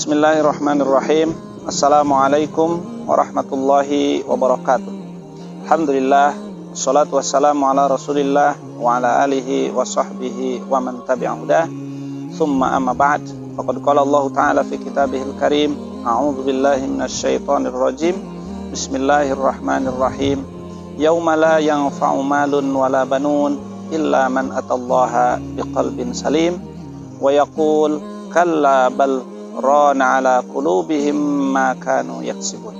Bismillahirrahmanirrahim. Assalamualaikum warahmatullahi wabarakatuh. Alhamdulillah, wassalatu wassalamu ala rasulillah wa ala alihi wa sahbihi wa man tabi'ahu dah. Thumma amma ba'd. Faqad qala Allah Ta'ala fi kitabihil karim. A'udzu billahi minasyaitonir rajim. Bismillahirrahmanirrahim. Yauma la yanfa'u malun wala banun illa man atallaha biqalbin salim wa yaqul kalla bal rana ala qulubihim ma kanu yaksibun.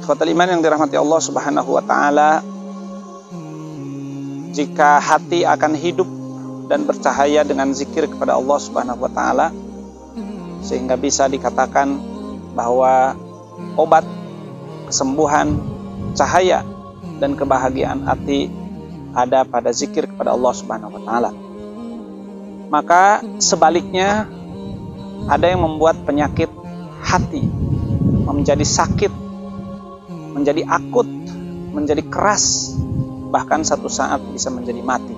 Ikhwatal iman yang dirahmati Allah Subhanahu wa taala, jika hati akan hidup dan bercahaya dengan zikir kepada Allah Subhanahu wa taala, sehingga bisa dikatakan bahwa obat, kesembuhan, cahaya dan kebahagiaan hati ada pada zikir kepada Allah Subhanahu wa taala. Maka sebaliknya, ada yang membuat penyakit hati menjadi sakit, menjadi akut, menjadi keras, bahkan satu saat bisa menjadi mati.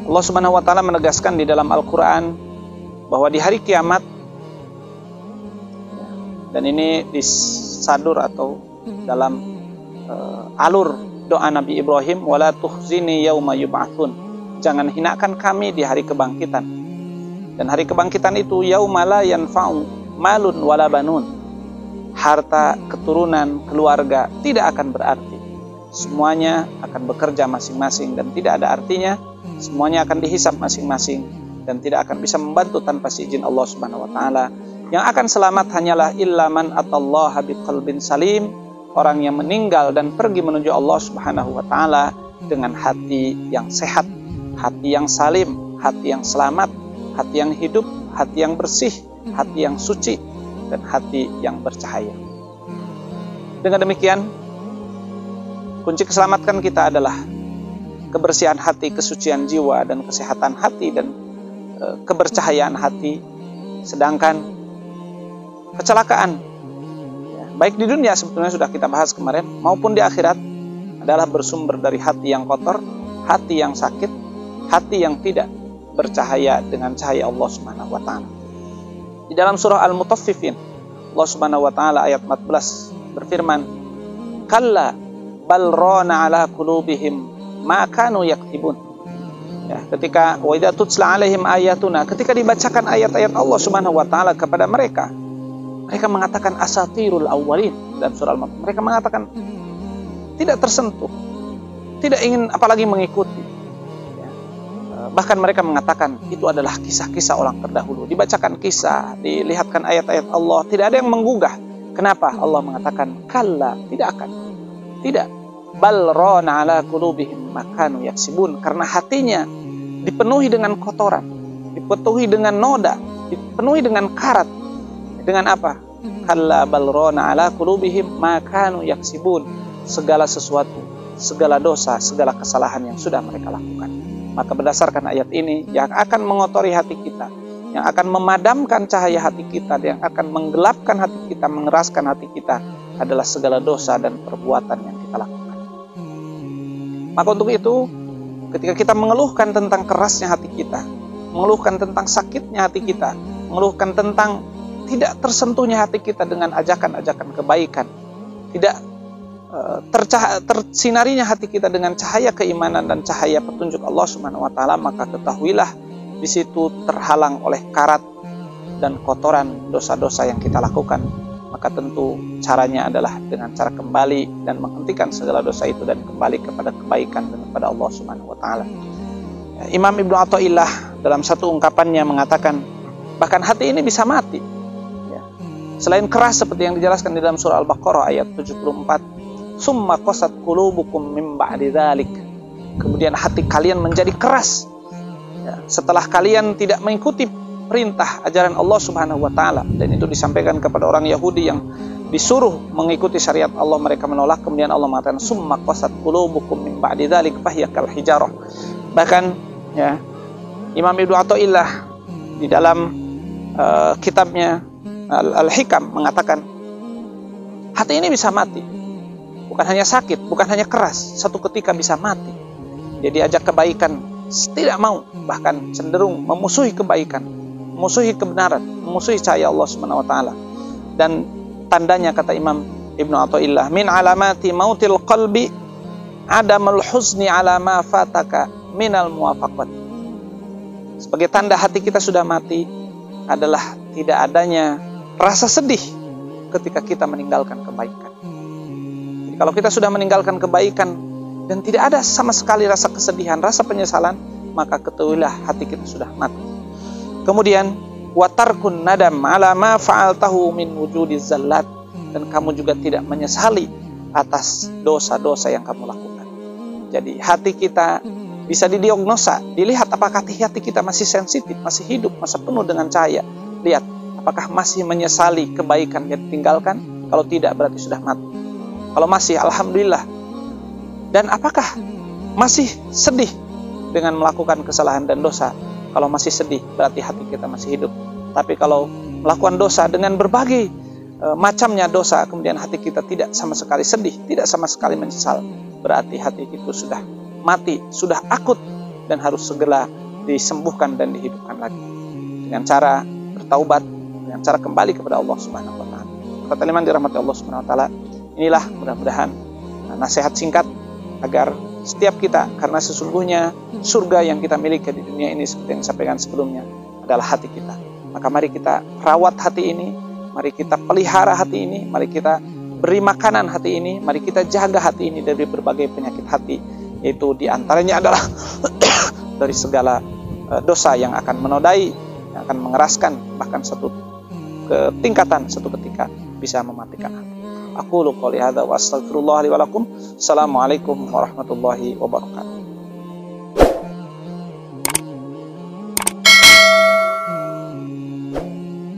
Allah Subhanahu wa taala menegaskan di dalam Al-Qur'an bahwa di hari kiamat, dan ini disadur atau dalam alur doa Nabi Ibrahim, wala tuhzini yauma yub'atsun, jangan hinakan kami di hari kebangkitan. Dan hari kebangkitan itu yauma la yanfa'u malun wala banun, harta, keturunan, keluarga tidak akan berarti. Semuanya akan bekerja masing-masing dan tidak ada artinya. Semuanya akan dihisab masing-masing dan tidak akan bisa membantu tanpa izin Allah Subhanahu wa taala. Yang akan selamat hanyalah illa man atallaha biqalbin salim, orang yang meninggal dan pergi menuju Allah Subhanahu wa taala dengan hati yang sehat, hati yang salim, hati yang selamat, hati yang hidup, hati yang bersih, hati yang suci, dan hati yang bercahaya. Dengan demikian, kunci keselamatan kita adalah kebersihan hati, kesucian jiwa, dan kesehatan hati, dan kebercahayaan hati. Sedangkan kecelakaan, baik di dunia sebetulnya sudah kita bahas kemarin, maupun di akhirat, adalah bersumber dari hati yang kotor, hati yang sakit, hati yang tidak bercahaya dengan cahaya Allah Subhanahu wa taala. Di dalam surah Al-Mutaffifin, Allah Subhanahu wa taala ayat 14 berfirman, kalla bal rana ala qulubihim ma kanu yaktibun. Ya, ketika wa idza tutla alaihim ayatuna, ketika dibacakan ayat-ayat Allah Subhanahu wa taala kepada mereka, mereka mengatakan asatirul awwalin. Dalam surah Al-Mutaffifin mereka mengatakan tidak tersentuh, tidak ingin apalagi mengikuti. Bahkan mereka mengatakan itu adalah kisah-kisah orang terdahulu. Dibacakan kisah, dilihatkan ayat-ayat Allah, tidak ada yang menggugah. Kenapa? Allah mengatakan kalla, tidak akan. Tidak. Bal rana ala qulubihim ma kanu yaksibun, karena hatinya dipenuhi dengan kotoran, dipenuhi dengan noda, dipenuhi dengan karat. Dengan apa? Kalla bal rana ala qulubihim ma kanu yaksibun, segala sesuatu, segala dosa, segala kesalahan yang sudah mereka lakukan. Maka berdasarkan ayat ini, yang akan mengotori hati kita, yang akan memadamkan cahaya hati kita, yang akan menggelapkan hati kita, mengeraskan hati kita, adalah segala dosa dan perbuatan yang kita lakukan. Maka untuk itu, ketika kita mengeluhkan tentang kerasnya hati kita, mengeluhkan tentang sakitnya hati kita, mengeluhkan tentang tidak tersentuhnya hati kita dengan ajakan-ajakan kebaikan, tidak tersinarinya hati kita dengan cahaya keimanan dan cahaya petunjuk Allah Subhanahu wa taala, maka ketahuilah di situ terhalang oleh karat dan kotoran dosa-dosa yang kita lakukan. Maka tentu caranya adalah dengan cara kembali dan menghentikan segala dosa itu dan kembali kepada kebaikan dan kepada Allah Subhanahu wa taala. Imam Ibnu Athaillah dalam satu ungkapannya mengatakan, bahkan hati ini bisa mati. Selain keras seperti yang dijelaskan di dalam surah Al-Baqarah ayat 74, summa qasat qulubukum min ba'di dzalik, kemudian hati kalian menjadi keras setelah kalian tidak mengikuti perintah ajaran Allah Subhanahu wa taala. Dan itu disampaikan kepada orang Yahudi yang disuruh mengikuti syariat Allah, mereka menolak. Kemudian Allah mengatakan summa qasat qulubukum min ba'di dzalik fahiya kal hijarah. Bahkan Imam Ibnu Athaillah di dalam kitabnya Al-Hikam mengatakan hati ini bisa mati. Bukan hanya sakit, bukan hanya keras, satu ketika bisa mati. Dia diajak kebaikan, tidak mau, bahkan cenderung memusuhi kebaikan, musuhi kebenaran, musuhi cahaya Allah Subhanahu wa taala. Dan tandanya kata Imam Ibnu Athaillah, min alamati mautil qalbi adamul huzni ala ma fataka minal muwafaqat. Sebagai tanda hati kita sudah mati adalah tidak adanya rasa sedih ketika kita meninggalkan kebaikan. Jadi kalau kita sudah meninggalkan kebaikan dan tidak ada sama sekali rasa kesedihan, rasa penyesalan, maka ketahuilah hati kita sudah mati. Kemudian watarkun nadam ala ma fa'altahu min wujudiz zallat, dan kamu juga tidak menyesali atas dosa-dosa yang kamu lakukan. Jadi hati kita bisa didiagnosa, dilihat apakah hati kita masih sensitif, masih hidup, masih penuh dengan cahaya. Lihat apakah masih menyesali kebaikan yang ditinggalkan. Kalau tidak berarti sudah mati. Kalau masih, alhamdulillah. Dan apakah masih sedih dengan melakukan kesalahan dan dosa? Kalau masih sedih berarti hati kita masih hidup. Tapi kalau melakukan dosa dengan berbagai macamnya dosa, kemudian hati kita tidak sama sekali sedih, tidak sama sekali menyesal, berarti hati itu sudah mati, sudah akut, dan harus segera disembuhkan dan dihidupkan lagi dengan cara bertaubat, dengan cara kembali kepada Allah Subhanahu wa taala. Kata iman dirahmati Allah Subhanahu wa taala, inilah mudah-mudahan nasihat singkat agar setiap kita, karena sesungguhnya surga yang kita miliki di dunia ini seperti yang disampaikan sebelumnya adalah hati kita. Maka mari kita rawat hati ini, mari kita pelihara hati ini, mari kita beri makanan hati ini, mari kita jaga hati ini dari berbagai penyakit hati, yaitu diantaranya adalah dari segala dosa yang akan menodai, yang akan mengeraskan, bahkan satu tingkatan, satu ketika bisa mematikan hati. Aqulu qouli hadza wa astaghfirullah li wa lakum. Assalamualaikum warahmatullahi wabarakatuh.